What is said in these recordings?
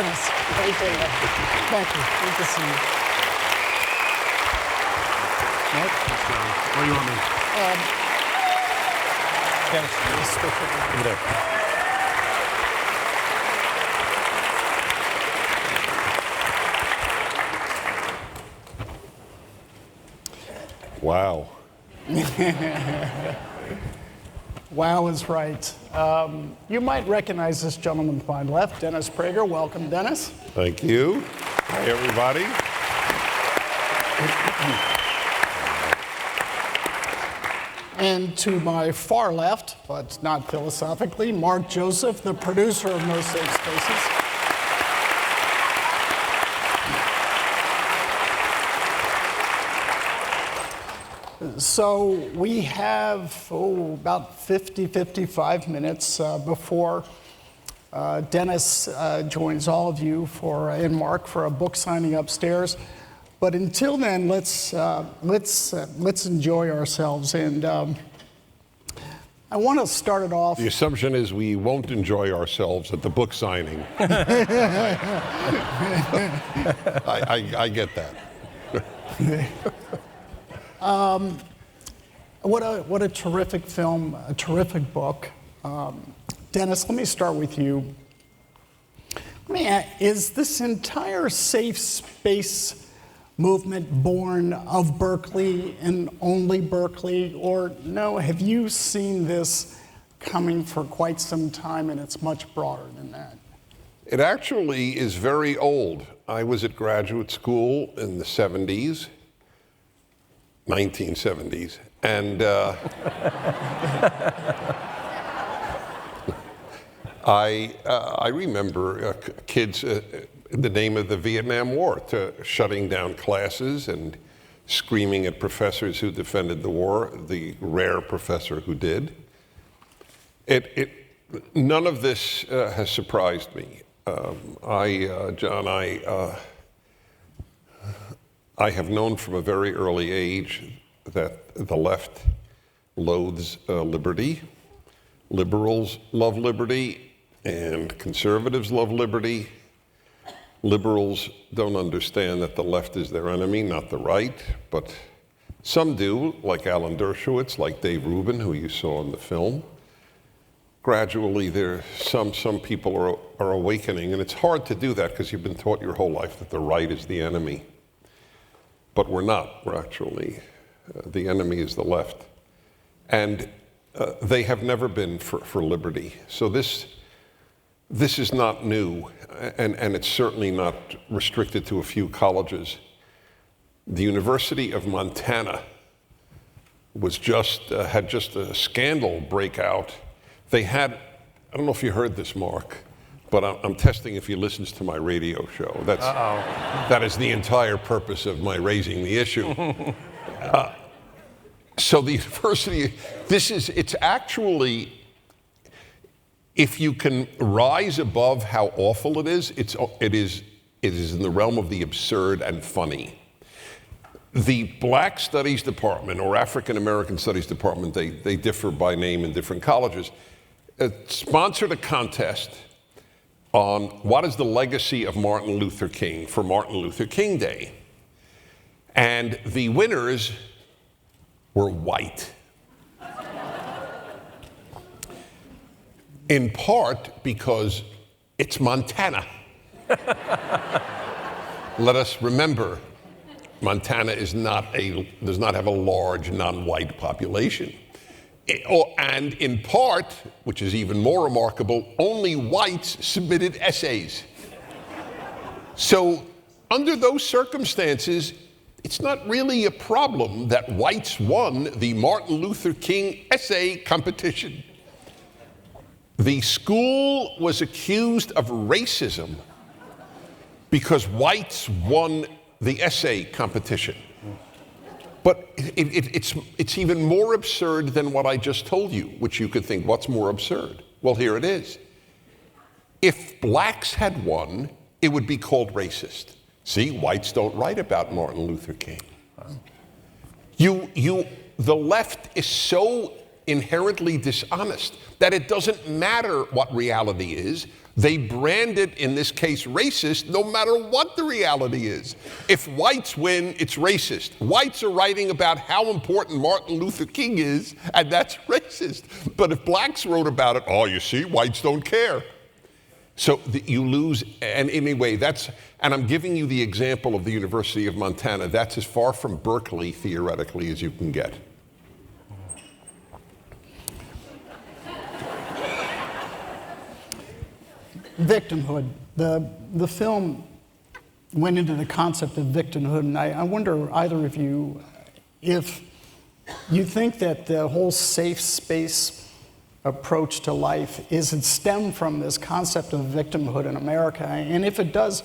Dennis, great day. Thank you. Great to see you. Mark? Where do you want me? Dennis, just stick it Over there. Wow. Wow is right. You might recognize this gentleman to my left, Dennis Prager. Welcome, Dennis. Thank you. Hi, everybody. And to my far left, but not philosophically, Mark Joseph, the producer of No Safe Spaces. So we have about 55 minutes before Dennis joins all of you and Mark for a book signing upstairs. But until then, let's enjoy ourselves. And I want to start it off. The assumption is we won't enjoy ourselves at the book signing. I get that. What a terrific film, a terrific book. Dennis, let me start with you. Is this entire safe space movement born of Berkeley and only Berkeley, or no, have you seen this coming for quite some time and it's much broader than that? It actually is very old. I was at graduate school in the 70s, 1970s, and I remember kids in the name of the Vietnam War shutting down classes and screaming at professors who defended the war, the rare professor who did. None of this has surprised me. John, I have known from a very early age that the left loathes liberty. Liberals love liberty, and conservatives love liberty. Liberals don't understand that the left is their enemy, not the right, but some do, like Alan Dershowitz, like Dave Rubin, who you saw in the film. Gradually, some people are awakening, and it's hard to do that because you've been taught your whole life that the right is the enemy. But we're not. We're actually, the enemy is the left. And they have never been for liberty. So this is not new, and it's certainly not restricted to a few colleges. The University of Montana had just a scandal break out. They had, I don't know if you heard this, Mark, but I'm testing if he listens to my radio show. That is the entire purpose of my raising the issue. So the university, it's actually, if you can rise above how awful it is, it is in the realm of the absurd and funny. The Black Studies Department or African American Studies Department, they differ by name in different colleges, sponsored a contest on what is the legacy of Martin Luther King for Martin Luther King Day. And the winners were white. In part because it's Montana. Let us remember, Montana does not have a large non-white population. And in part, which is even more remarkable, only whites submitted essays. So under those circumstances, it's not really a problem that whites won the Martin Luther King essay competition. The school was accused of racism because whites won the essay competition. But it's even more absurd than what I just told you, which you could think, what's more absurd? Well, here it is. If blacks had won, it would be called racist. See, whites don't write about Martin Luther King. The left is so inherently dishonest that it doesn't matter what reality is. They brand it, in this case, racist, no matter what the reality is. If whites win, it's racist. Whites are writing about how important Martin Luther King is, and that's racist. But if blacks wrote about it, oh, you see, whites don't care. So you lose, and anyway, and I'm giving you the example of the University of Montana. That's as far from Berkeley, theoretically, as you can get. Victimhood. The film went into the concept of victimhood, and I wonder, either of you, if you think that the whole safe space approach to life is it stemmed from this concept of victimhood in America, and if it does,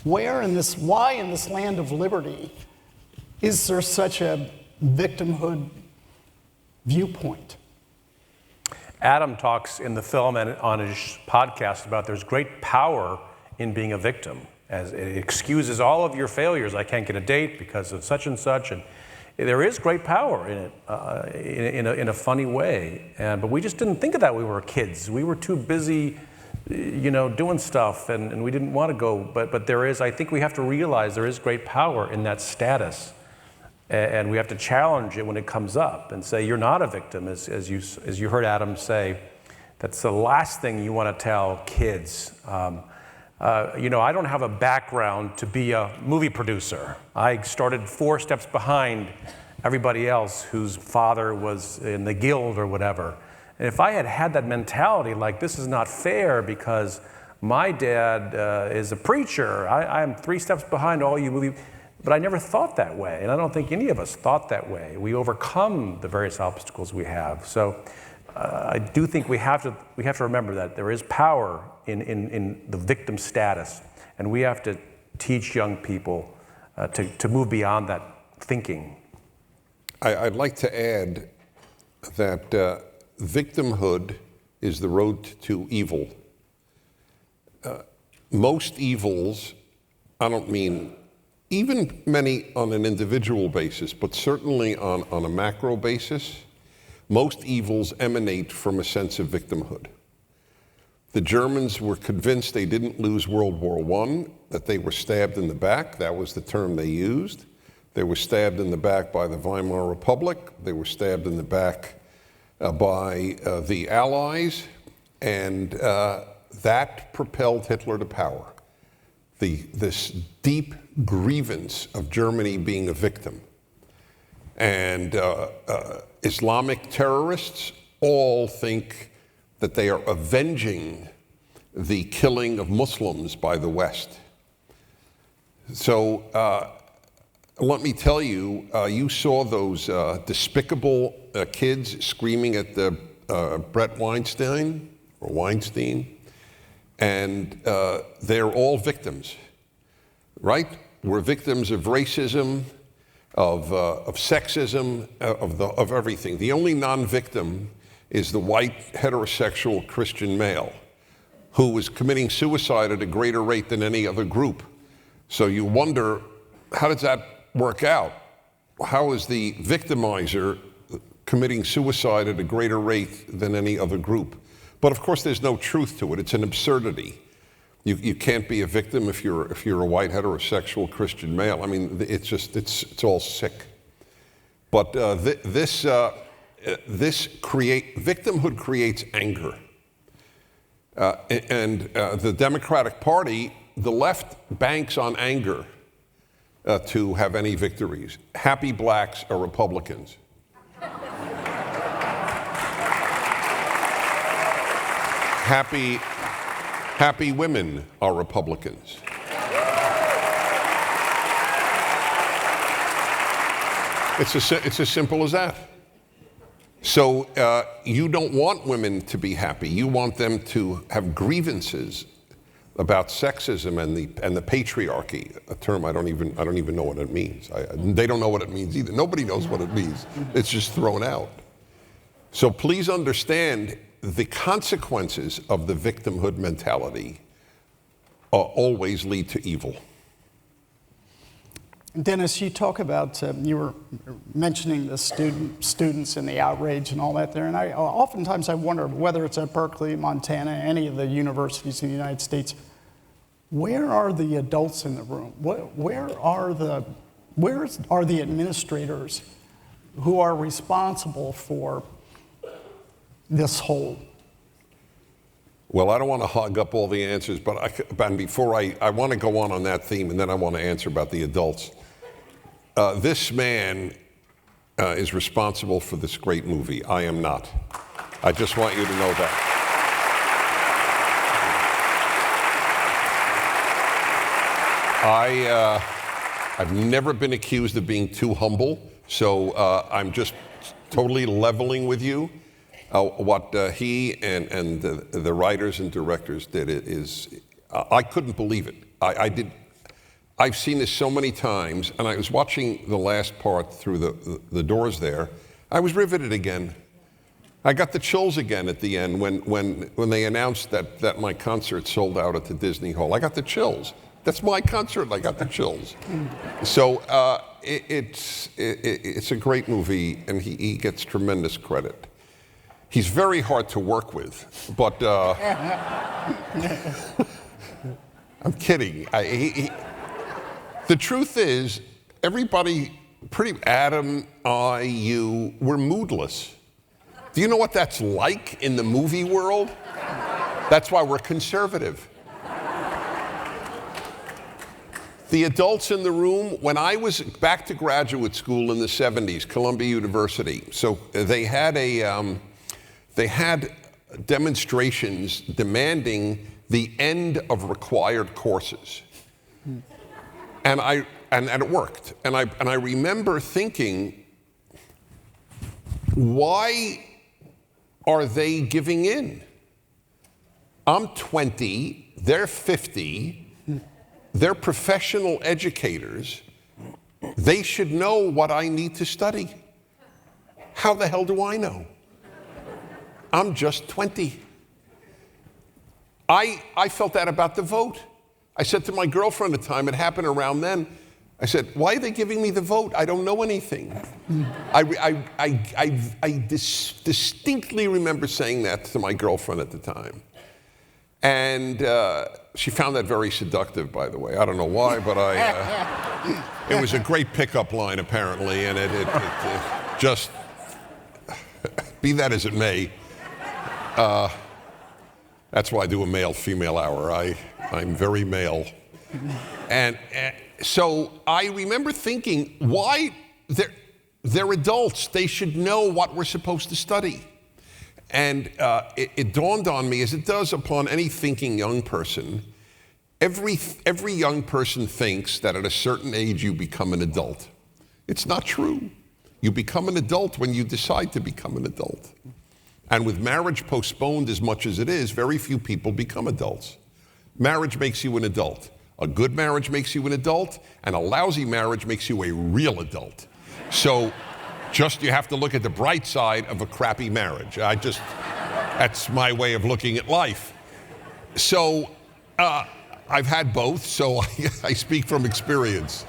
why in this land of liberty is there such a victimhood viewpoint? Adam talks in the film and on his podcast about there's great power in being a victim, as it excuses all of your failures. I can't get a date because of such and such, and there is great power in it, in a funny way. But we just didn't think of that when we were kids. We were too busy, doing stuff, and we didn't want to go. But there is, I think we have to realize there is great power in that status. And we have to challenge it when it comes up and say, you're not a victim, as you heard Adam say. That's the last thing you want to tell kids. I don't have a background to be a movie producer. I started 4 steps behind everybody else whose father was in the guild or whatever. And if I had had that mentality, like this is not fair because my dad is a preacher, I'm 3 steps behind all you movie. But I never thought that way, and I don't think any of us thought that way. We overcome the various obstacles we have. So I do think we have to remember that there is power in the victim status, and we have to teach young people to move beyond that thinking. I'd like to add that victimhood is the road to evil. Most evils, I don't mean even many on an individual basis, but certainly on a macro basis, most evils emanate from a sense of victimhood. The Germans were convinced they didn't lose World War I, that they were stabbed in the back. That was the term they used. They were stabbed in the back by the Weimar Republic. They were stabbed in the back by the Allies, and that propelled Hitler to power. This deep grievance of Germany being a victim. And Islamic terrorists all think that they are avenging the killing of Muslims by the West. So let me tell you, you saw those despicable kids screaming at the Brett Weinstein, and they're all victims, right? We're victims of racism, of sexism, of everything. The only non-victim is the white heterosexual Christian male who is committing suicide at a greater rate than any other group. So you wonder, how does that work out? How is the victimizer committing suicide at a greater rate than any other group? But of course, there's no truth to it. It's an absurdity. You can't be a victim if you're a white heterosexual Christian male. I mean, it's all sick. But victimhood creates anger, and the Democratic Party, the left banks on anger to have any victories. Happy blacks are Republicans. Happy women are Republicans. It's as simple as that. So you don't want women to be happy. You want them to have grievances about sexism and the patriarchy, a term I don't even know what it means. They don't know what it means either. Nobody knows what it means. It's just thrown out. So please understand, the consequences of the victimhood mentality always lead to evil. Dennis, you talk about, you were mentioning the students and the outrage and all that there, and oftentimes I wonder whether it's at Berkeley, Montana, any of the universities in the United States, where are the adults in the room? Where are the administrators who are responsible for this whole? Well, I don't want to hog up all the answers, but before I want to go on that theme, and then I want to answer about the adults. This man is responsible for this great movie. I am not. I just want you to know that. I've never been accused of being too humble, so I'm just totally leveling with you. What he and the writers and directors did is, I couldn't believe it. I've seen this so many times, and I was watching the last part through the doors there. I was riveted again. I got the chills again at the end when they announced that my concert sold out at the Disney Hall. I got the chills. That's my concert. I got the chills. So it's a great movie, and he gets tremendous credit. He's very hard to work with, but I'm kidding. The truth is, everybody, Adam, you, we're moodless. Do you know what that's like in the movie world? That's why we're conservative. The adults in the room, when I was back to graduate school in the 70s, Columbia University, so they had demonstrations demanding the end of required courses. And it worked. And I remember thinking, why are they giving in? I'm 20, they're 50, they're professional educators. They should know what I need to study. How the hell do I know? I'm just 20. I felt that about the vote. I said to my girlfriend at the time, it happened around then, I said, why are they giving me the vote? I don't know anything. I distinctly remember saying that to my girlfriend at the time. And she found that very seductive, by the way. I don't know why, but it was a great pickup line, apparently, and it just, be that as it may, that's why I do a male-female hour. I'm very male. And so I remember thinking, why? They're adults. They should know what we're supposed to study. And it dawned on me, as it does upon any thinking young person, every young person thinks that at a certain age you become an adult. It's not true. You become an adult when you decide to become an adult. And with marriage postponed as much as it is, very few people become adults. Marriage makes you an adult. A good marriage makes you an adult, and a lousy marriage makes you a real adult. So just you have to look at the bright side of a crappy marriage. That's my way of looking at life. So I've had both, so I speak from experience.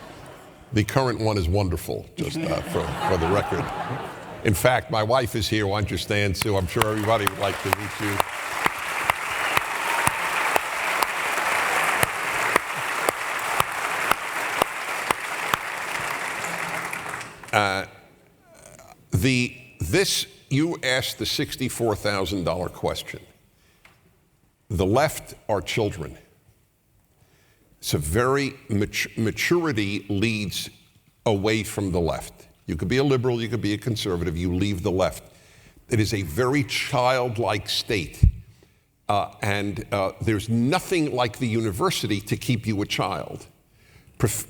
The current one is wonderful, just for the record. In fact, my wife is here. Why don't you stand, Sue? I'm sure everybody would like to meet you. You asked the $64,000 question. The left are children. It's a very maturity leads away from the left. You could be a liberal, you could be a conservative, you leave the left. It is a very childlike state. And there's nothing like the university to keep you a child.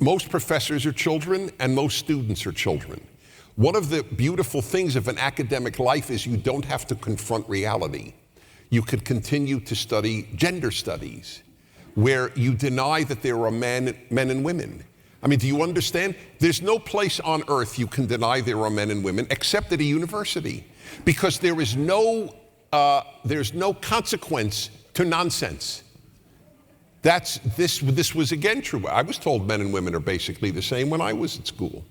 Most professors are children and most students are children. One of the beautiful things of an academic life is you don't have to confront reality. You could continue to study gender studies, where you deny that there are men and women. I mean, do you understand? There's no place on earth you can deny there are men and women except at a university, because there's no consequence to nonsense. This was again true. I was told men and women are basically the same when I was at school.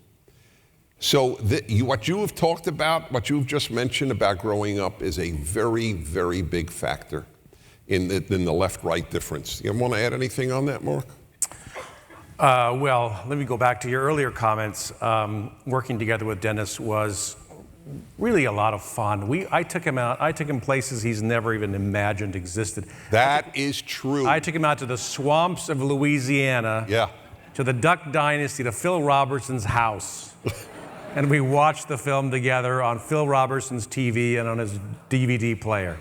So what you have talked about, what you've just mentioned about growing up is a very, very big factor in the left-right difference. You want to add anything on that, Mark? Well, let me go back to your earlier comments. Working together with Dennis was really a lot of fun. I took him out. I took him places he's never even imagined existed. That is true. I took him out to the swamps of Louisiana. Yeah. To the Duck Dynasty, to Phil Robertson's house. And we watched the film together on Phil Robertson's TV and on his DVD player.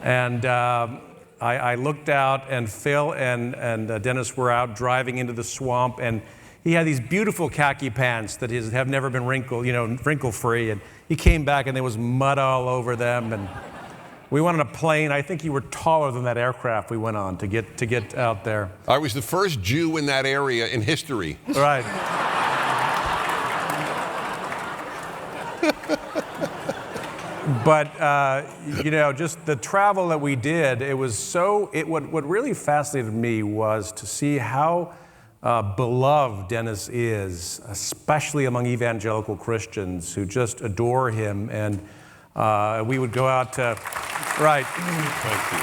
And I looked out, and Phil and Dennis were out driving into the swamp, and he had these beautiful khaki pants that have never been wrinkle-free, and he came back and there was mud all over them, and we went on a plane. I think you were taller than that aircraft we went on to get out there. I was the first Jew in that area in history. Right. But, just the travel that we did, what really fascinated me was to see how beloved Dennis is, especially among evangelical Christians who just adore him. And we would go out to, right. Thank you.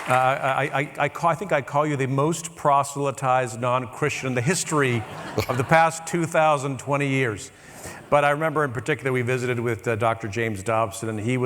I think I call you the most proselytized non-Christian in the history of the past 2,020 years. But I remember in particular we visited with Dr. James Dobson, and he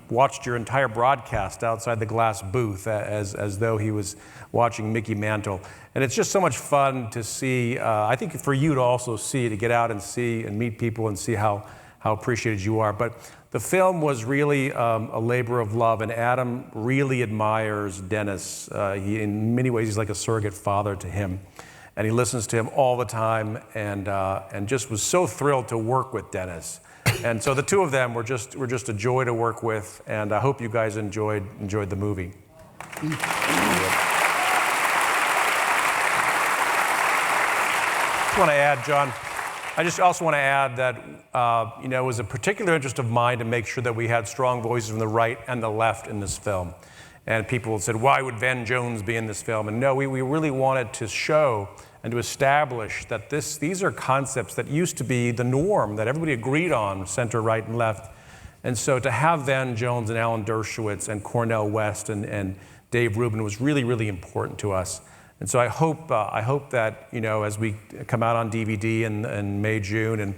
watched your entire broadcast outside the glass booth as though he was watching Mickey Mantle. And it's just so much fun to see, I think for you to also see, to get out and see and meet people and see how appreciated you are. But the film was really a labor of love, and Adam really admires Dennis. In many ways, he's like a surrogate father to him. And he listens to him all the time, and just was so thrilled to work with Dennis. And so the two of them were just a joy to work with, and I hope you guys enjoyed the movie. I want to add, John, I just also want to add that it was a particular interest of mine to make sure that we had strong voices from the right and the left in this film. And people said, why would Van Jones be in this film? And no, we really wanted to show and to establish that these are concepts that used to be the norm, that everybody agreed on, center, right, and left. And so to have Van Jones and Alan Dershowitz and Cornel West and Dave Rubin was really, really important to us. And so I hope that, as we come out on DVD in May, June,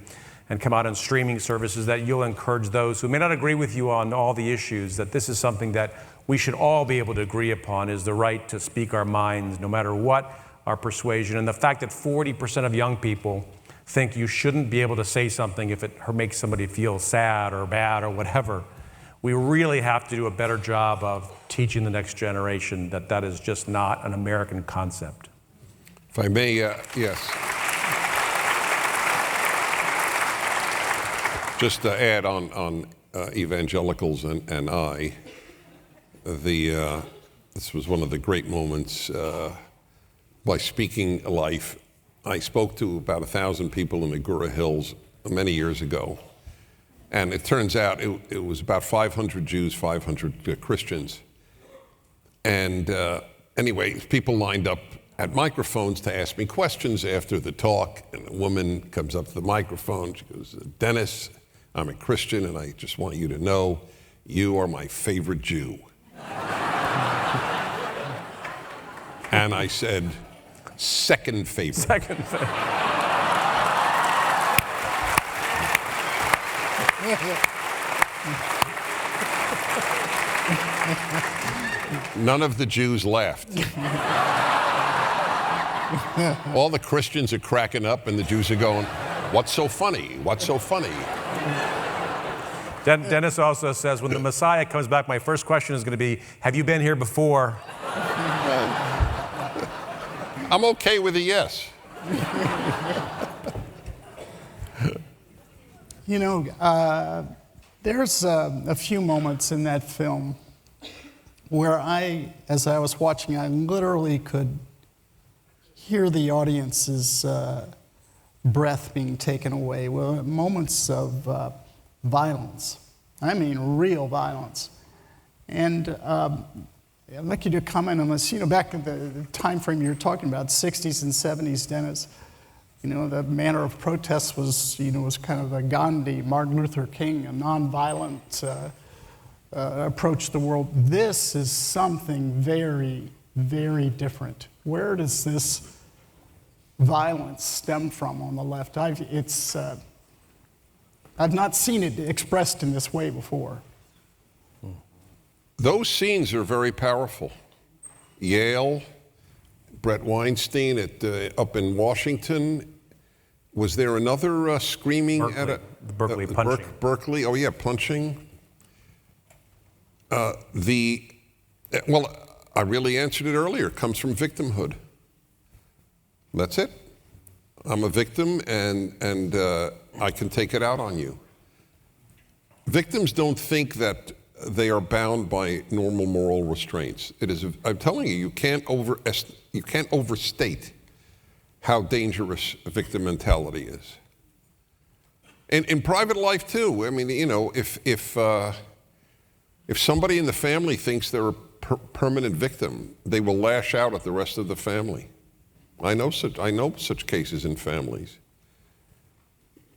and come out on streaming services, that you'll encourage those who may not agree with you on all the issues, that this is something that we should all be able to agree upon, is the right to speak our minds, no matter what our persuasion. And the fact that 40% of young people think you shouldn't be able to say something if it makes somebody feel sad or bad or whatever. We really have to do a better job of teaching the next generation that that is just not an American concept. If I may, yes. Just to add on evangelicals and I, this was one of the great moments by speaking life. I spoke to about 1,000 people in the Gura Hills many years ago, and it turns out it was about 500 Jews, 500 Christians. And anyway, people lined up at microphones to ask me questions after the talk, and a woman comes up to the microphone. She goes, Dennis, I'm a Christian, and I just want you to know you are my favorite Jew. And I said, second favorite. Second favorite. None of the Jews laughed. All the Christians are cracking up, and the Jews are going, what's so funny? What's so funny? Dennis also says, when the Messiah comes back, my first question is going to be, have you been here before? I'm okay with a yes. There's a few moments in that film where as I was watching, I literally could hear the audience's breath being taken away. Moments of violence. I mean, real violence. And I'd like you to comment on this. Back in the time frame you were talking about, 60s and 70s, Dennis, the manner of protest was, was kind of a Gandhi, Martin Luther King, a nonviolent approach to the world. This is something very, very different. Where does this violence stem from on the left? I've not seen it expressed in this way before. Those scenes are very powerful. Yale, Brett Weinstein up in Washington. Was there another screaming Berkeley, at a the Berkeley punching? Berkeley, oh yeah, punching. Well, I really answered it earlier. It comes from victimhood. That's it. I'm a victim, and I can take it out on you. Victims don't think that they are bound by normal moral restraints. I'm telling you, you can't overstate how dangerous victim mentality is. And in private life too. I mean, if somebody in the family thinks they're a permanent victim, they will lash out at the rest of the family. I know such cases in families.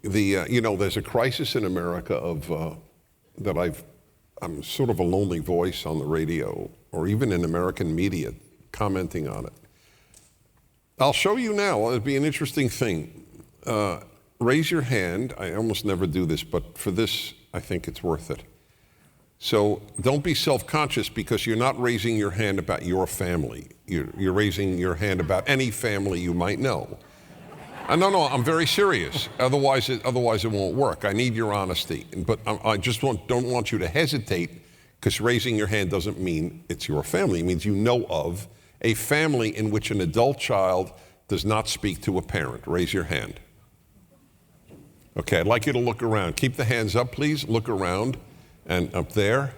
There's a crisis in America of I'm sort of a lonely voice on the radio or even in American media commenting on it. I'll show you now. It'd be an interesting thing. Raise your hand. I almost never do this, but for this, I think it's worth it. So don't be self-conscious because you're not raising your hand about your family. You're raising your hand about any family you might know. No, I'm very serious. Otherwise it won't work. I need your honesty. But I just don't want you to hesitate, because raising your hand doesn't mean it's your family. It means you know of a family in which an adult child does not speak to a parent. Raise your hand. Okay, I'd like you to look around. Keep the hands up, please. Look around and up there.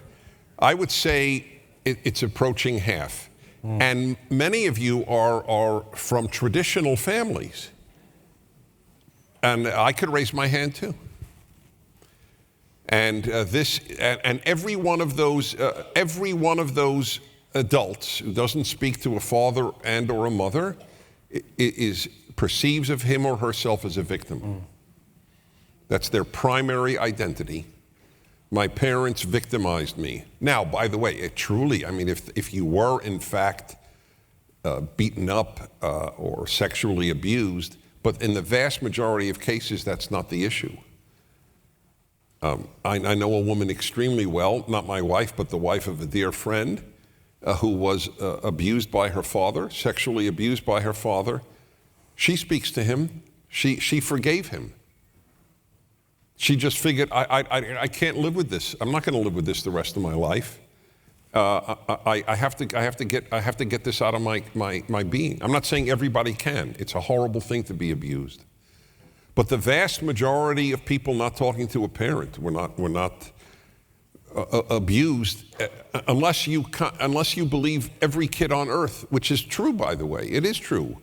I would say it's approaching half. And many of you are from traditional families. And I could raise my hand too. And every one of those adults who doesn't speak to a father and or a mother perceives of him or herself as a victim. That's their primary identity. My parents victimized me. Now, by the way, if you were in fact beaten up or sexually abused, but in the vast majority of cases, that's not the issue. I know a woman extremely well, not my wife, but the wife of a dear friend, who was abused by her father, sexually abused by her father. She speaks to him. She forgave him. She just figured, I can't live with this. I'm not going to live with this the rest of my life. I have to get this out of my being. I'm not saying everybody can. It's a horrible thing to be abused. But the vast majority of people not talking to a parent were not abused, unless you believe every kid on earth, which is true, by the way. It is true.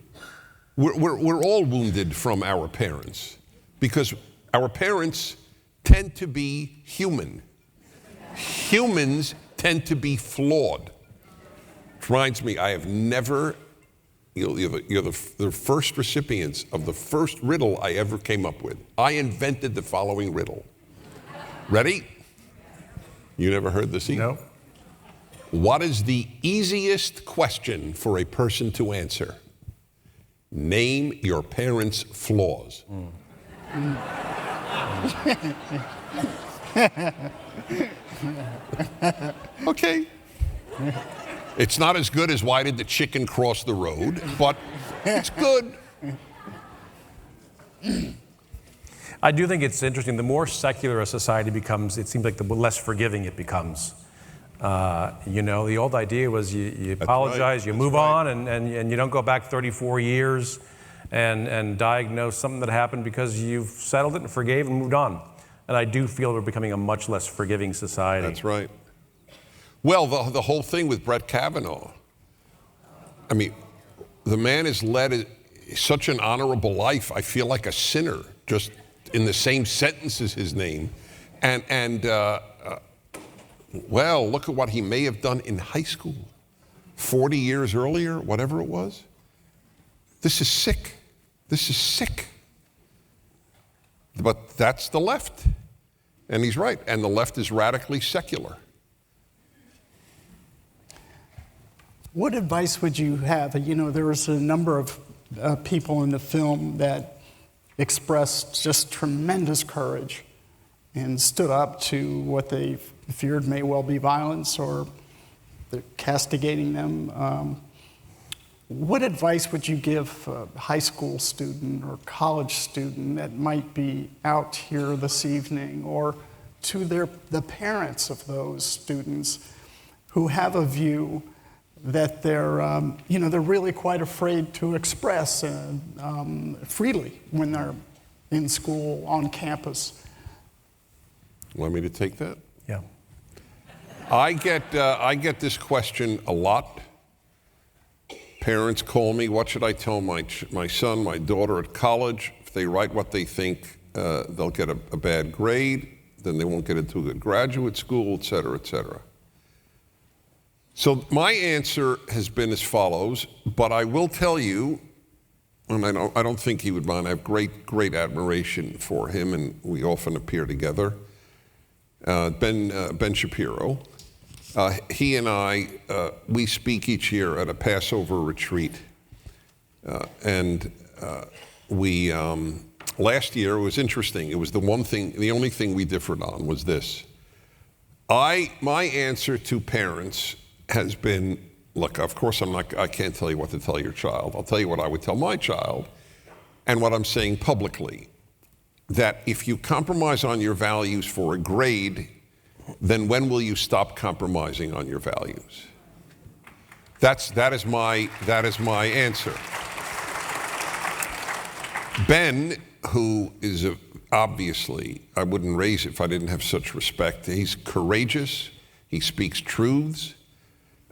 We're all wounded from our parents, because our parents tend to be human. Humans tend to be flawed. It reminds me, I have never, you're the first recipients of the first riddle I ever came up with. I invented the following riddle. Ready? You never heard this either? No. What is the easiest question for a person to answer? Name your parents' flaws. Okay. It's not as good as why did the chicken cross the road, but it's good. I do think it's interesting. The more secular a society becomes, it seems like the less forgiving it becomes. The old idea was you apologize, you move on, and you don't go back 34 years and diagnose something that happened, because you've settled it and forgave and moved on. And I do feel we're becoming a much less forgiving society. That's right. Well, the whole thing with Brett Kavanaugh, I mean, the man has led such an honorable life. I feel like a sinner just in the same sentence as his name. And well, look at what he may have done in high school, 40 years earlier, whatever it was. This is sick. This is sick. But that's the left. And he's right. And the left is radically secular. What advice would you have? You know, there was a number of people in the film that expressed just tremendous courage and stood up to what they feared may well be violence or castigating them. What advice would you give a high school student or college student that might be out here this evening, or to the parents of those students who have a view that they're really quite afraid to express freely when they're in school, on campus? Want me to take that? Yeah. I get this question a lot. Parents call me, what should I tell my son, my daughter at college? If they write what they think, they'll get a bad grade, then they won't get into a good graduate school, et cetera, et cetera. So my answer has been as follows, but I will tell you, and I don't think he would mind, I have great admiration for him, and we often appear together. Ben Shapiro. He and I, we speak each year at a Passover retreat. Last year it was interesting. It was the only thing we differed on was this. My answer to parents has been, look, of course I can't tell you what to tell your child. I'll tell you what I would tell my child and what I'm saying publicly. That if you compromise on your values for a grade, then when will you stop compromising on your values? That is my answer. Ben, who is obviously, I wouldn't raise it if I didn't have such respect. He's courageous. He speaks truths,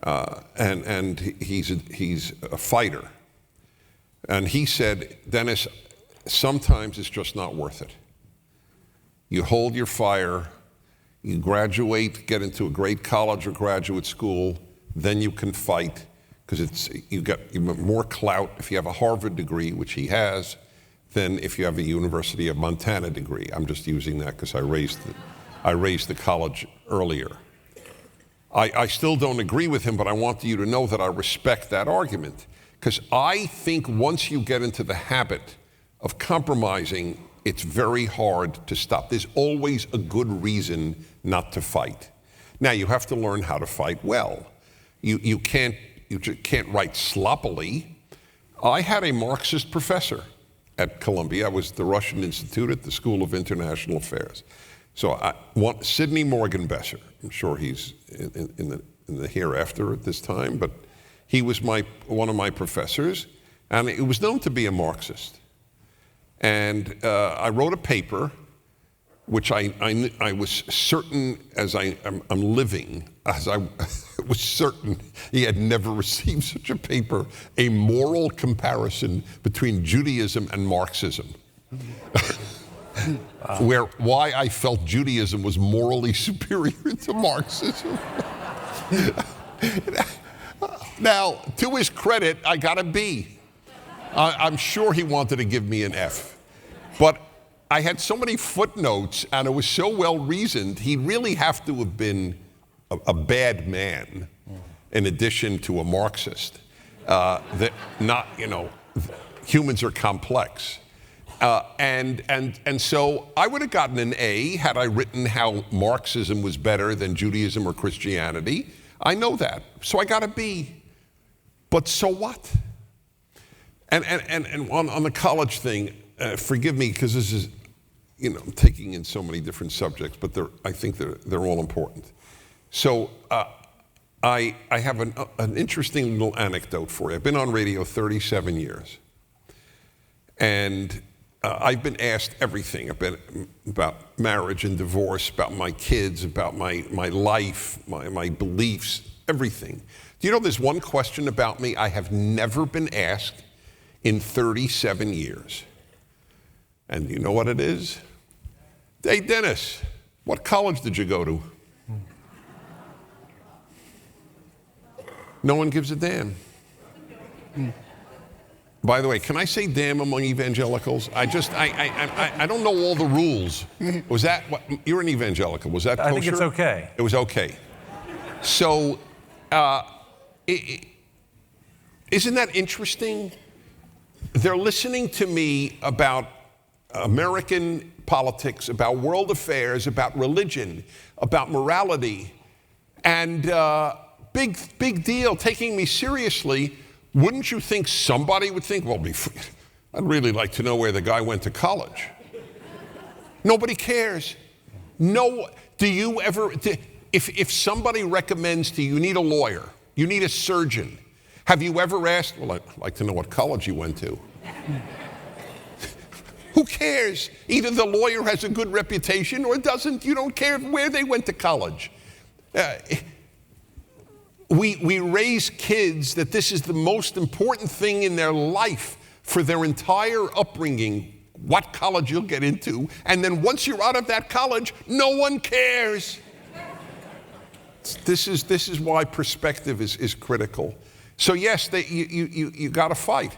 and he's a fighter. And he said, Dennis, sometimes it's just not worth it. You hold your fire. You graduate, get into a great college or graduate school, then you can fight, because you get more clout if you have a Harvard degree, which he has, than if you have a University of Montana degree. I'm just using that because I raised the college earlier. I still don't agree with him, but I want you to know that I respect that argument, because I think once you get into the habit of compromising, it's very hard to stop. There's always a good reason not to fight. Now, you have to learn how to fight well. You can't write sloppily. I had a Marxist professor at Columbia. I was at the Russian Institute at the School of International Affairs. So Sidney Morgenbesser, I'm sure he's in the hereafter at this time, but he was one of my professors, and it was known to be a Marxist. And I wrote a paper, which I was certain as I'm living, as I was certain he had never received such a paper, a moral comparison between Judaism and Marxism. Why I felt Judaism was morally superior to Marxism. Now, to his credit, I got a B. I'm sure he wanted to give me an F. But I had so many footnotes, and it was so well reasoned, he'd really have to have been a bad man in addition to a Marxist. Humans are complex. And so I would have gotten an A had I written how Marxism was better than Judaism or Christianity. I know that. So I got a B. But so what? And on the college thing, forgive me because this is, I'm taking in so many different subjects, but I think they're all important. So I have an interesting little anecdote for you. I've been on radio 37 years, and I've been asked everything about marriage and divorce, about my kids, about my life, my beliefs, everything. Do you know there's one question about me I have never been asked in 37 years? And you know what it is? Hey, Dennis, what college did you go to? No one gives a damn. By the way, can I say damn among evangelicals? I don't know all the rules. Was that, you're an evangelical, was that kosher? I think it's okay. It was okay. So, isn't that interesting? They're listening to me about American politics, about world affairs, about religion, about morality, and big deal, taking me seriously. Wouldn't you think somebody would think, well, I'd really like to know where the guy went to college? Nobody cares. No, do you ever, if somebody recommends to you, you need a lawyer, you need a surgeon, have you ever asked, well, I'd like to know what college you went to? Who cares? Either the lawyer has a good reputation or doesn't. You don't care where they went to college. We raise kids that this is the most important thing in their life for their entire upbringing, what college you'll get into. And then once you're out of that college, no one cares. This is why perspective is critical. So yes, you got to fight.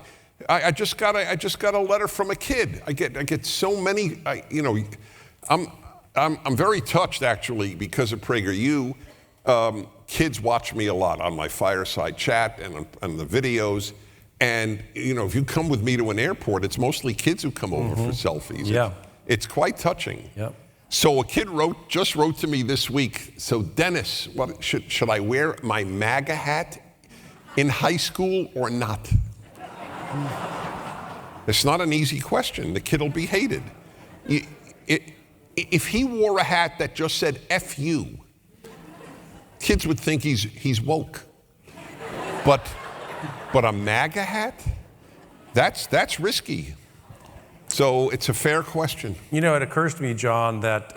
I just got a letter from a kid. I get so many. I'm very touched actually because of PragerU. Kids watch me a lot on my fireside chat and on the videos. And if you come with me to an airport, it's mostly kids who come over for selfies. Yeah, it's quite touching. Yeah. So a kid just wrote to me this week. So Dennis, what should I wear my MAGA hat in high school or not? It's not an easy question. The kid will be hated. If he wore a hat that just said F you, kids would think he's woke. But a MAGA hat? That's risky. So it's a fair question. It occurs to me, John, that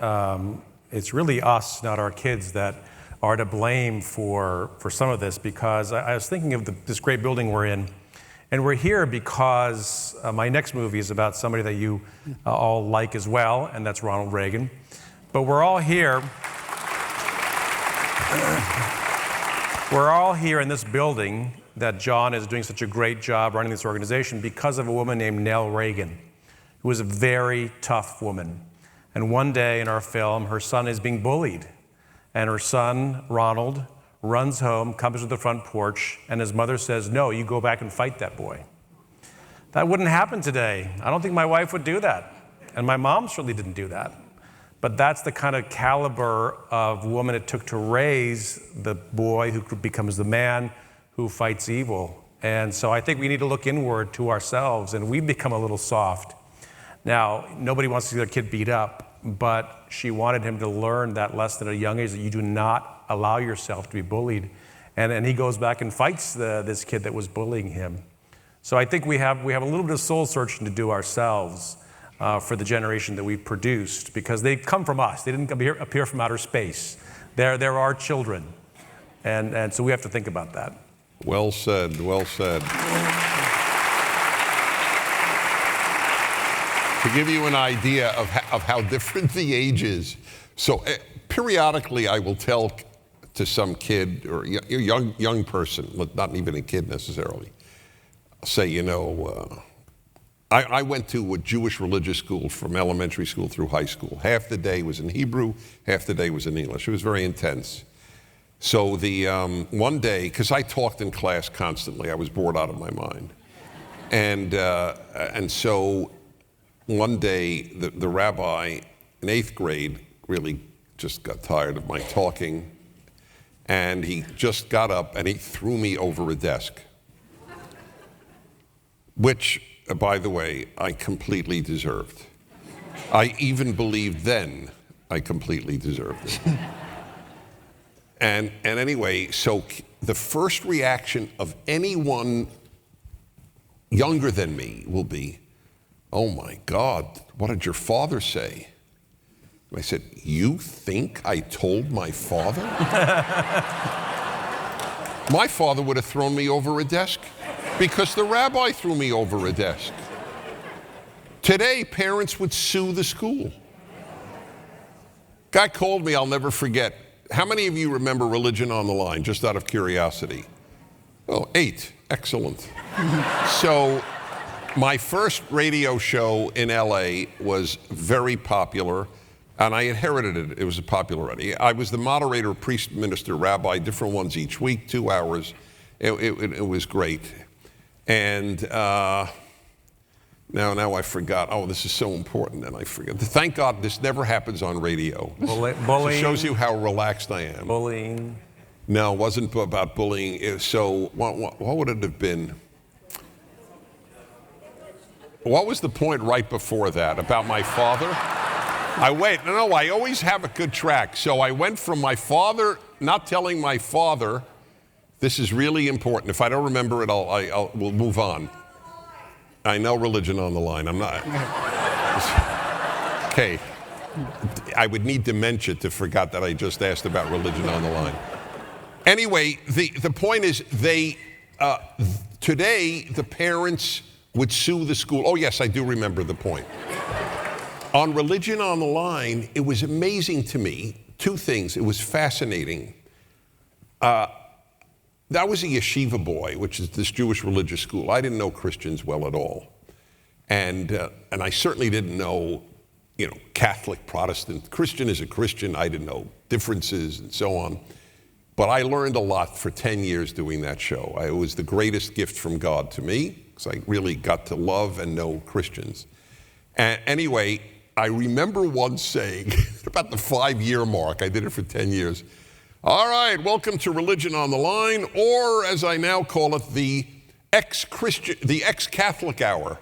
it's really us, not our kids, that are to blame for some of this, because I was thinking of this great building we're in. And we're here because my next movie is about somebody that you all like as well, and that's Ronald Reagan. But we're all here. We're all here in this building that John is doing such a great job running this organization because of a woman named Nell Reagan, who was a very tough woman. And one day in our film, her son is being bullied. And her son, Ronald, runs home, comes to the front porch, and his mother says, no, you go back and fight that boy. That wouldn't happen today. I don't think my wife would do that. And my mom certainly didn't do that. But that's the kind of caliber of woman it took to raise the boy who becomes the man who fights evil. And so I think we need to look inward to ourselves, and we've become a little soft. Now, nobody wants to see their kid beat up, but she wanted him to learn that lesson at a young age, that you do not allow yourself to be bullied. And he goes back and fights this kid that was bullying him. So I think we have a little bit of soul searching to do ourselves for the generation that we've produced, because they come from us. They didn't appear from outer space. They're our children. And so we have to think about that. Well said, well said. To give you an idea of how different the age is. So periodically I will tell to some kid or young person, not even a kid necessarily, say, I went to a Jewish religious school from elementary school through high school. Half the day was in Hebrew, half the day was in English. It was very intense. So the one day, because I talked in class constantly, I was bored out of my mind. And so one day, the rabbi in 8th grade really just got tired of my talking, and he just got up and he threw me over a desk, which, by the way, I completely deserved. I even believed then I completely deserved it. And anyway, so the first reaction of anyone younger than me will be, oh my God, what did your father say? And I said, you think I told my father? My father would have thrown me over a desk because the rabbi threw me over a desk. Today, parents would sue the school. Guy called me, I'll never forget. How many of you remember Religion on the Line, just out of curiosity? Oh, 8. Excellent. So my first radio show in LA was very popular, and I inherited it. It was popular already. I was the moderator, priest, minister, rabbi, different ones each week, 2 hours. It was great. And now I forgot. Oh, this is so important, and I forget. Thank God this never happens on radio. Bullying. It shows you how relaxed I am. Bullying. No, it wasn't about bullying. So what would it have been? What was the point right before that? About my father? No, I always have a good track. So I went from my father, not telling my father, this is really important. If I don't remember it, we'll move on. I know religion on the line. I'm not. Okay. I would need dementia to forget that I just asked about religion on the line. Anyway, the point is today the parents would sue the school. Oh yes, I do remember the point. On Religion on the Line, it was amazing to me. 2 things. It was fascinating. That was a yeshiva boy, which is this Jewish religious school. I didn't know Christians well at all. And I certainly didn't know, Catholic, Protestant. Christian is a Christian. I didn't know differences and so on. But I learned a lot for 10 years doing that show. It was the greatest gift from God to me, because I really got to love and know Christians. And anyway, I remember once saying, about the 5-year mark, I did it for 10 years, all right, welcome to Religion on the Line, or as I now call it, the ex-Catholic hour.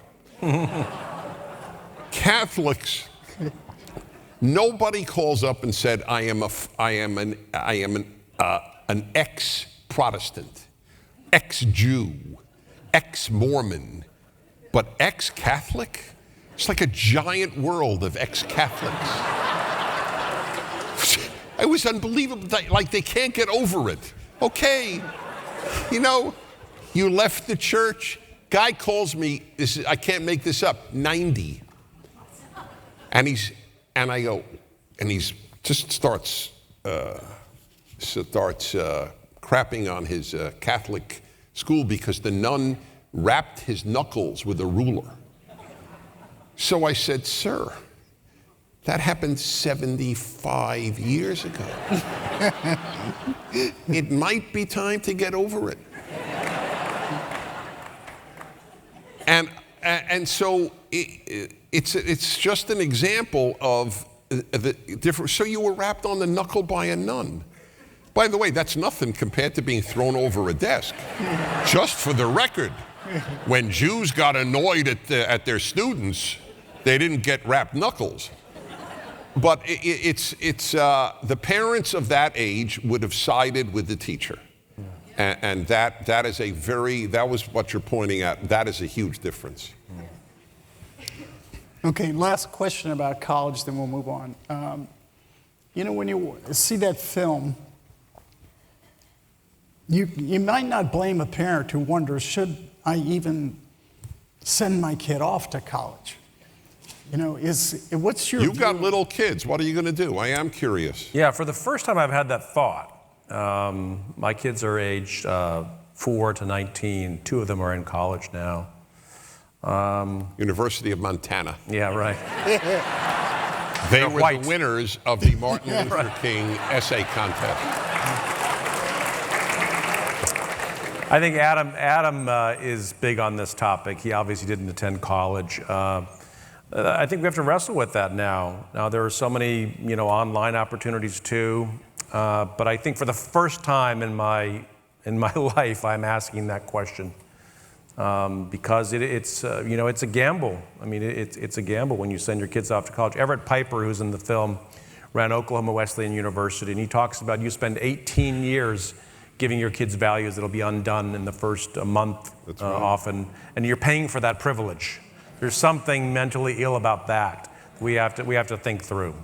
Catholics, nobody calls up and said, I am an ex-Protestant, ex-Jew, ex-Mormon, but ex-Catholic? It's like a giant world of ex-Catholics. It was unbelievable, like they can't get over it. Okay, you left the church. Guy calls me, I can't make this up, 90. And he's just starts crapping on his Catholic school because the nun rapped his knuckles with a ruler. So I said, sir, that happened 75 years ago. It might be time to get over it. And so it's just an example of the different. So you were rapped on the knuckle by a nun. By the way, that's nothing compared to being thrown over a desk. Just for the record, when Jews got annoyed at their students, they didn't get rapped knuckles. But it's the parents of that age would have sided with the teacher. And that was what you're pointing at. That is a huge difference. Okay, last question about college, then we'll move on. When you see that film, you might not blame a parent who wonders, should I even send my kid off to college? What's your You've view? got little kids. What are you going to do? I am curious. Yeah, for the first time I've had that thought. My kids are aged 4 to 19. 2 of them are in college now. University of Montana. Yeah, right. They were white. the winners of the Martin Luther King essay contest. I think Adam is big on this topic. He obviously didn't attend college. I think we have to wrestle with that now. Now there are so many, online opportunities too. But I think for the first time in my life, I'm asking that question because it's a gamble. I mean, it's a gamble when you send your kids off to college. Everett Piper, who's in the film, ran Oklahoma Wesleyan University, and he talks about you spend 18 years giving your kids values that'll be undone in the first month. That's right. Often, and you're paying for that privilege. There's something mentally ill about that. We have to think through.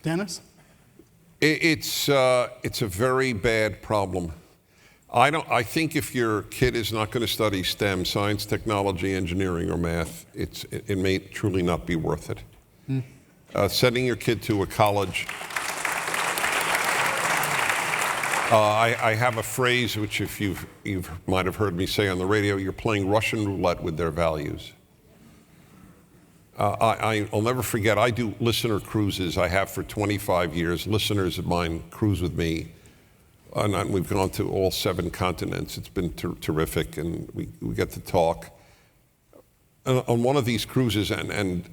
Dennis? It's a very bad problem. I think if your kid is not going to study STEM, science, technology, engineering, or math, it may truly not be worth it. Sending your kid to a college. I have a phrase which, if you might have heard me say on the radio, you're playing Russian roulette with their values. I'll never forget, I do listener cruises. I have for 25 years. Listeners of mine cruise with me. And we've gone to all 7 continents. It's been terrific, and we get to talk. On one of these cruises, and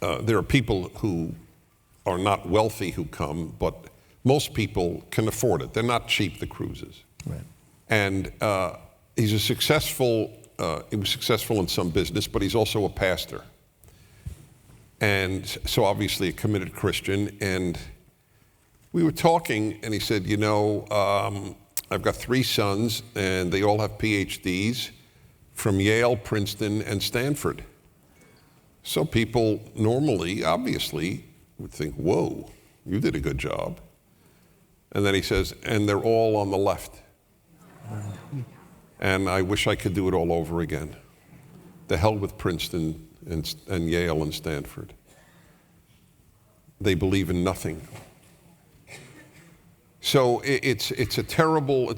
there are people who are not wealthy who come, but most people can afford it. They're not cheap, the cruises. Right. And he was successful in some business, but he's also a pastor. And so obviously a committed Christian. And we were talking, and he said, I've got 3 sons, and they all have PhDs from Yale, Princeton, and Stanford. So people normally, obviously, would think, whoa, you did a good job. And then he says, and they're all on the left. And I wish I could do it all over again. The hell with Princeton and Yale and Stanford. They believe in nothing. So it's a terrible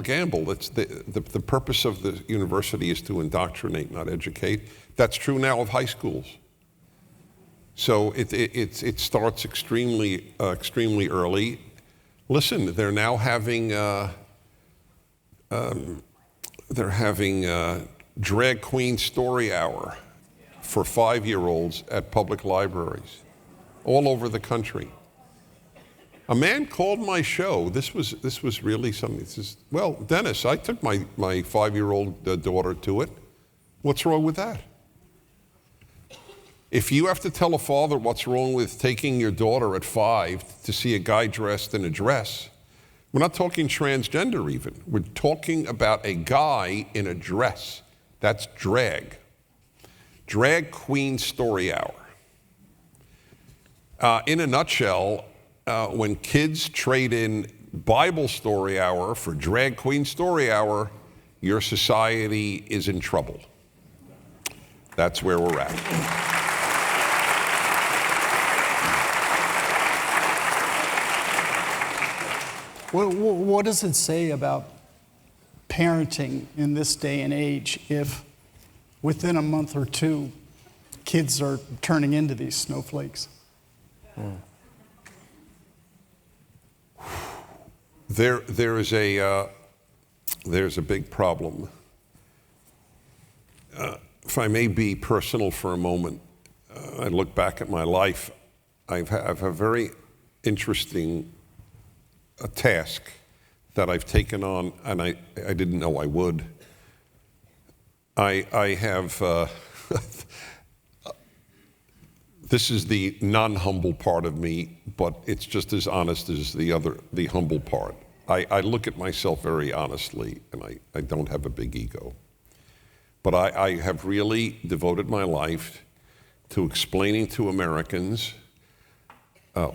gamble. It's the purpose of the university is to indoctrinate, not educate. That's true now of high schools. So it starts extremely early. Listen, they're now having drag queen story hour for 5-year-olds at public libraries all over the country. A man called my show. This was really something. He says, well, Dennis, I took my 5-year-old daughter to it. What's wrong with that? If you have to tell a father what's wrong with taking your daughter at 5 to see a guy dressed in a dress, we're not talking transgender even. We're talking about a guy in a dress. That's drag. Drag queen story hour. In a nutshell, when kids trade in Bible story hour for drag queen story hour, your society is in trouble. That's where we're at. What does it say about parenting in this day and age if within a month or 2 kids are turning into these snowflakes? There's a big problem. If I may be personal for a moment, I look back at my life. I have a very interesting task that I've taken on, and I didn't know I would. I have, this is the non-humble part of me, but it's just as honest as the humble part. I look at myself very honestly, and I don't have a big ego. But I have really devoted my life to explaining to Americans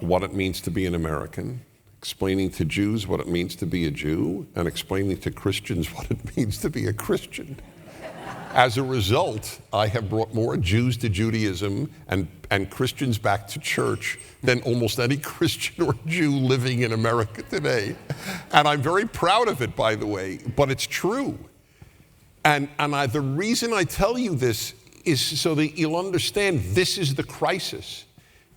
what it means to be an American, explaining to Jews what it means to be a Jew, and explaining to Christians what it means to be a Christian. As a result, I have brought more Jews to Judaism and Christians back to church than almost any Christian or Jew living in America today. And I'm very proud of it, by the way, but it's true. And the reason I tell you this is so that you'll understand this is the crisis.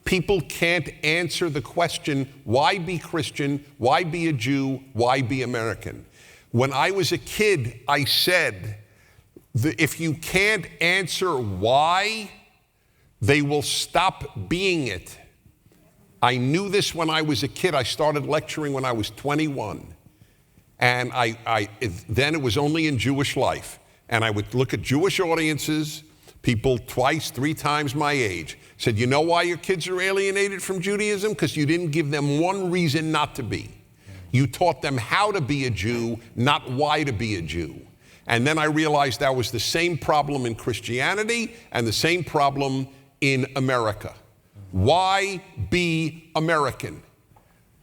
People can't answer the question, why be Christian? Why be a Jew? Why be American? When I was a kid, I said, if you can't answer why, they will stop being it. I knew this when I was a kid. I started lecturing when I was 21. And then it was only in Jewish life. And I would look at Jewish audiences, people 2, 3 times my age, said, you know why your kids are alienated from Judaism? Because you didn't give them one reason not to be. You taught them how to be a Jew, not why to be a Jew. And then I realized that was the same problem in Christianity and the same problem in America. Why be American?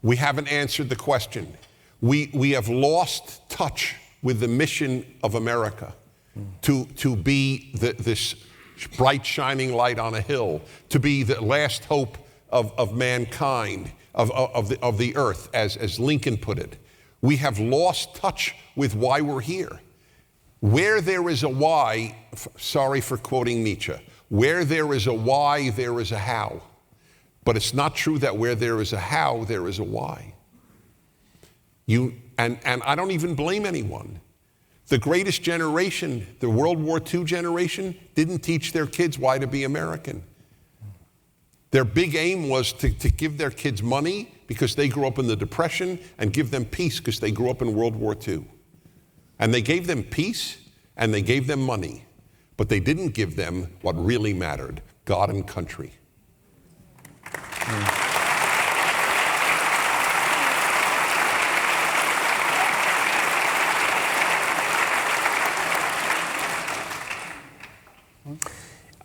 We haven't answered the question. We have lost touch with the mission of America to be this bright shining light on a hill, to be the last hope of mankind, of the earth, as Lincoln put it. We have lost touch with why we're here. Where there is a why, sorry for quoting Nietzsche, where there is a why, there is a how. But it's not true that where there is a how, there is a why. And I don't even blame anyone. The greatest generation, the World War II generation, didn't teach their kids why to be American. Their big aim was to give their kids money because they grew up in the Depression and give them peace because they grew up in World War II. And they gave them peace and they gave them money, but they didn't give them what really mattered, God and country.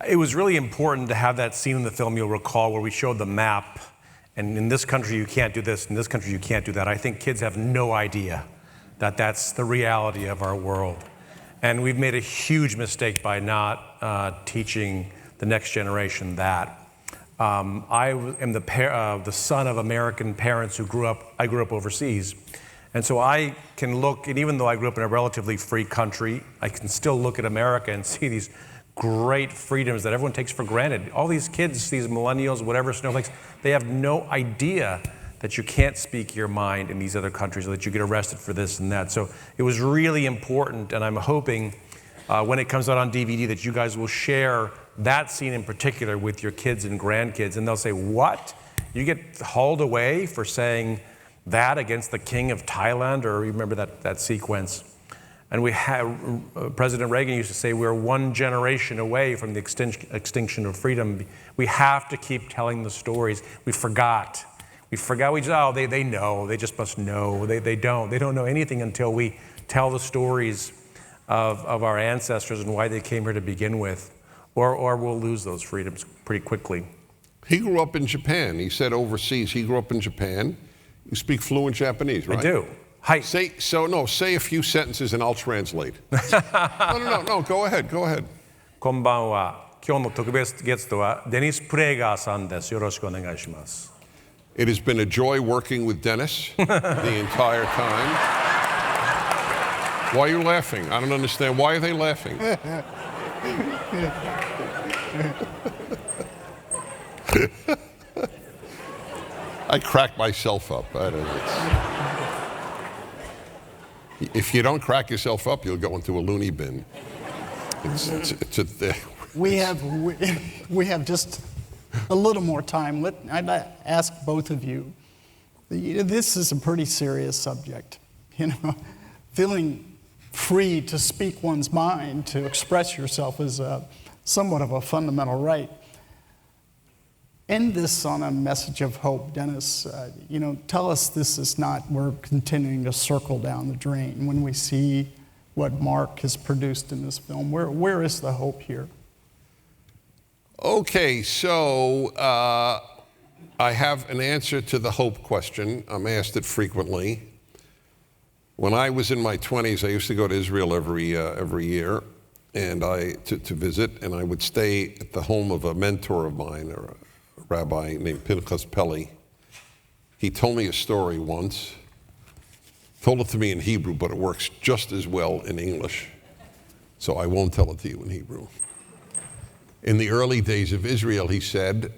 It was really important to have that scene in the film, you'll recall, where we showed the map, and in this country you can't do this, in this country you can't do that. I think kids have no idea that that's the reality of our world. And we've made a huge mistake by not teaching the next generation that. I am the son of American parents who I grew up overseas. And so I can look, and even though I grew up in a relatively free country, I can still look at America and see these great freedoms that everyone takes for granted. All these kids, these millennials, whatever, snowflakes, they have no idea that you can't speak your mind in these other countries, or that you get arrested for this and that. So it was really important, and I'm hoping when it comes out on DVD that you guys will share that scene in particular with your kids and grandkids, and they'll say, what? You get hauled away for saying that against the king of Thailand? Or you remember that sequence? And we have, President Reagan used to say, we're one generation away from the extinction of freedom. We have to keep telling the stories. We forgot. We just, oh, they know. They just must know. They don't. They don't know anything until we tell the stories of our ancestors and why they came here to begin with. Or we'll lose those freedoms pretty quickly. He grew up in Japan. He said overseas. He grew up in Japan. You speak fluent Japanese, right? I do. Hi. Say a few sentences and I'll translate. No, go ahead. こんばんは。今日の特別ゲストはデニス・プレーガーさんです。よろしくお願いします。It has been a joy working with Dennis the entire time. Why are you laughing? I don't understand. Why are they laughing? I crack myself up. If you don't crack yourself up, you'll go into a loony bin. We have just a little more time. I'd ask both of you. This is a pretty serious subject. Feeling free to speak one's mind, to express yourself is somewhat of a fundamental right. End this on a message of hope, Dennis. Tell us this is not, we're continuing to circle down the drain when we see what Mark has produced in this film. Where is the hope here? Okay, so I have an answer to the hope question. I'm asked it frequently. When I was in my 20s, I used to go to Israel every year and to visit, and I would stay at the home of a mentor of mine, or a rabbi named Pinchas Pelly. He told me a story once, told it to me in Hebrew, but it works just as well in English, so I won't tell it to you in Hebrew. In the early days of Israel, he said,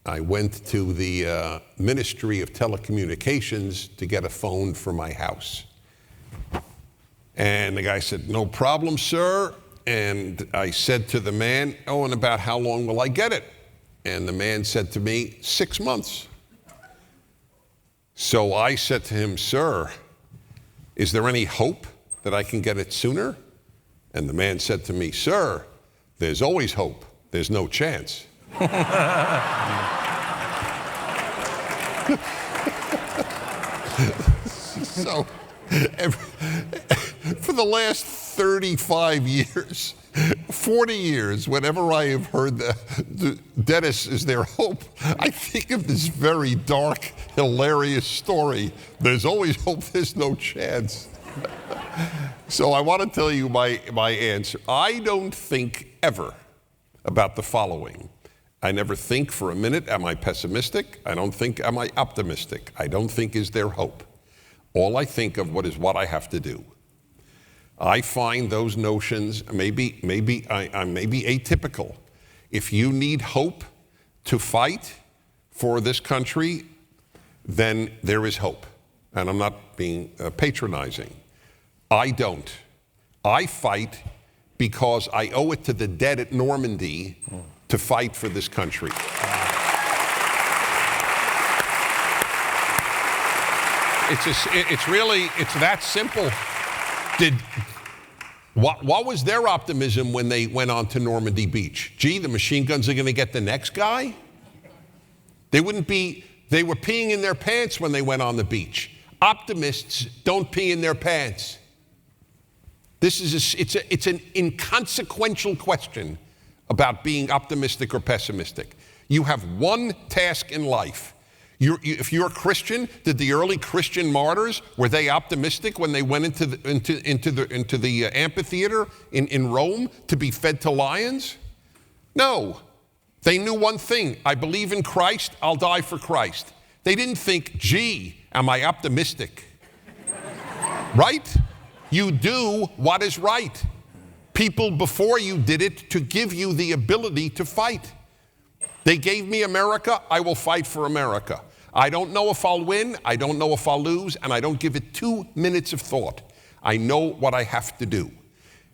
I went to the Ministry of Telecommunications to get a phone for my house. And the guy said, no problem, sir. And I said to the man, oh, and about how long will I get it? And the man said to me, 6 months. So I said to him, sir, is there any hope that I can get it sooner? And the man said to me, sir, there's always hope. There's no chance. So, for the last 35 years, 40 years, whenever I have heard the Dennis is there hope, I think of this very dark, hilarious story. There's always hope, there's no chance. So I want to tell you my answer. I don't think ever about the following. I never think for a minute, am I pessimistic? I don't think, am I optimistic? I don't think, is there hope? all I think of what I have to do. I find those notions, I may be atypical. If you need hope to fight for this country, then there is hope. And I'm not being patronizing. I don't. I fight because I owe it to the dead at Normandy to fight for this country. It's that simple. What was their optimism when they went on to Normandy Beach? Gee, the machine guns are going to get the next guy? They were peeing in their pants when they went on the beach. Optimists don't pee in their pants. It's an inconsequential question about being optimistic or pessimistic. You have one task in life. If you're a Christian, did the early Christian martyrs, were they optimistic when they went into the amphitheater in Rome to be fed to lions? No. They knew one thing: I believe in Christ, I'll die for Christ. They didn't think, gee, am I optimistic? Right? You do what is right. People before you did it to give you the ability to fight. They gave me America, I will fight for America. I don't know if I'll win, I don't know if I'll lose, and I don't give it 2 minutes of thought. I know what I have to do.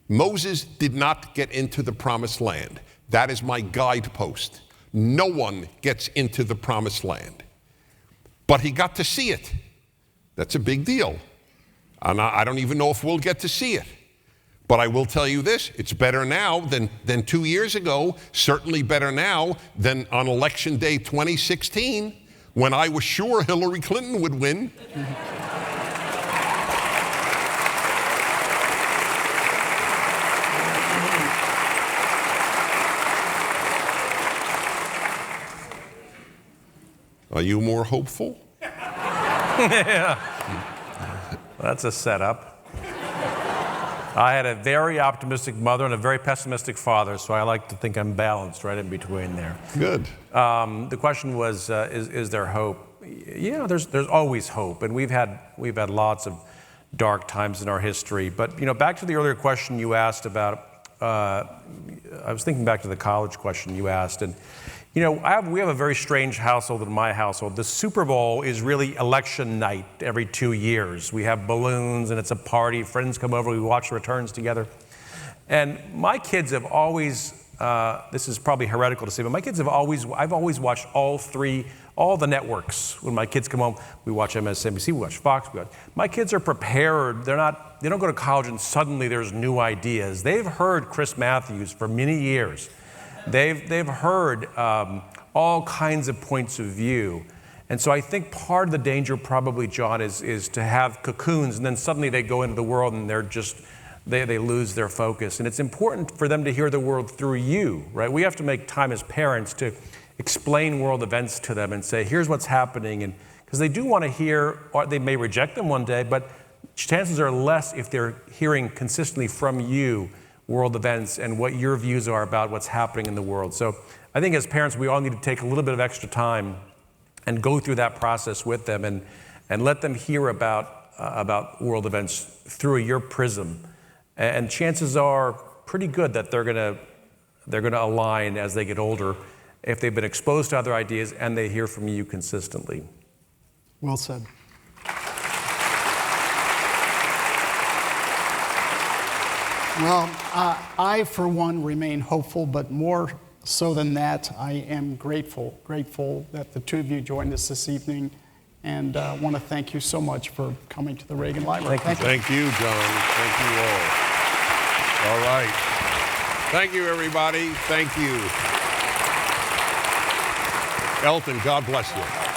Moses did not get into the promised land. That is my guidepost. No one gets into the promised land. But he got to see it. That's a big deal. And I don't even know if we'll get to see it. But I will tell you this, it's better now than 2 years ago, certainly better now than on Election Day 2016, when I was sure Hillary Clinton would win. Are you more hopeful? Yeah. That's a setup. I had a very optimistic mother and a very pessimistic father, so I like to think I'm balanced right in between there. Good. The question was, is there hope? Yeah, there's always hope, and we've had lots of dark times in our history. But back to the earlier question you asked about. I was thinking back to the college question you asked, and we have a very strange household in my household. The Super Bowl is really election night every 2 years. We have balloons and it's a party. Friends come over, we watch the returns together. And my kids have always, this is probably heretical to say, but my kids I've always watched all the networks. When my kids come home, we watch MSNBC, we watch Fox. My kids are prepared. They don't go to college and suddenly there's new ideas. They've heard Chris Matthews for many years. They've heard all kinds of points of view. And so I think part of the danger probably, John, is to have cocoons and then suddenly they go into the world and they lose their focus. And it's important for them to hear the world through you, right? We have to make time as parents to explain world events to them and say, here's what's happening. And because they do want to hear, or they may reject them one day, but chances are less if they're hearing consistently from you world events and what your views are about what's happening in the world. So I think as parents, we all need to take a little bit of extra time and go through that process with them and let them hear about world events through your prism. And chances are pretty good that they're gonna align as they get older if they've been exposed to other ideas and they hear from you consistently. Well said. Well, I, for one, remain hopeful, but more so than that, I am grateful that the two of you joined us this evening, and want to thank you so much for coming to the Reagan Library. Thank you, John. Thank you all. All right. Thank you, everybody. Thank you. Elton, God bless you.